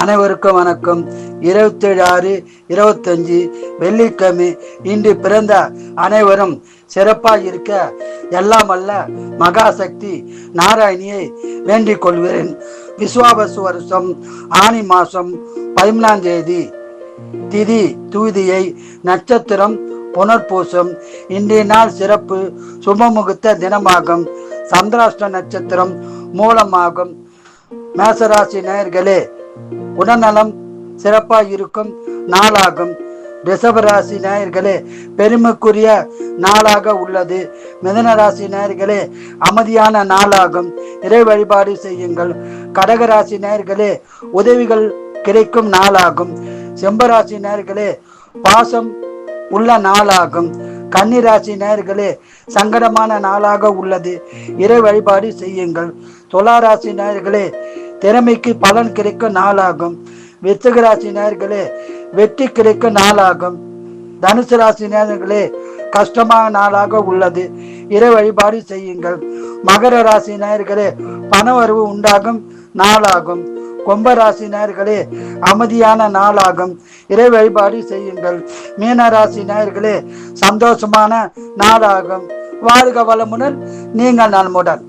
அனைவருக்கும் வணக்கம். 27/6/25 வெள்ளிக்கிழமை. இன்று பிறந்த அனைவரும் சிறப்பாக இருக்க எல்லாம் அல்ல மகாசக்தி நாராயணியை வேண்டிக் கொள்கிறேன். விஸ்வாவசு வருஷம் ஆனி மாசம் 13ஆம் தேதி, திதி தூதியை, நட்சத்திரம் புனர்பூசம். இன்றைய நாள் சிறப்பு சுபமுகூர்த்த தினமாகும். சந்திராஷ்ட நட்சத்திரம் மூலமாகும். மேசராசி நேயர்களே, உடல்நலம் சிறப்பாக இருக்கும் நாளாகும். ரிஷபராசி நேயர்களே, பெருமைக்குரிய நாளாக உள்ளது. மிதுன ராசி நேயர்களே, அமைதியான நாளாகும். இறை வழிபாடு செய்யுங்கள். கடகராசி நேயர்களே, உதவிகள் கிடைக்கும் நாளாகும். செம்பராசி நேயர்களே, பாசம் உள்ள நாளாகும். கன்னிராசி நேயர்களே, சங்கடமான நாளாக உள்ளது. இறை வழிபாடு செய்யுங்கள். துளாராசி நேயர்களே, திறமைக்கு பலன் கிடைக்கும் நாளாகும். விருச்சிக ராசி நேயர்களே, வெற்றி கிடைக்கும் நாளாகும். தனுசு ராசி நேயர்களே, கஷ்டமான நாளாக உள்ளது. இறை வழிபாடு செய்யுங்கள். மகர ராசி நேயர்களே, பணவரவு உண்டாகும் நாளாகும். கும்பராசி நேயர்களே, அமைதியான நாளாகும். இறை வழிபாடு செய்யுங்கள். மீனராசி நேயர்களே, சந்தோஷமான நாளாகும். வாழ்க வளமுடன், நீங்கள் நலமுடன்.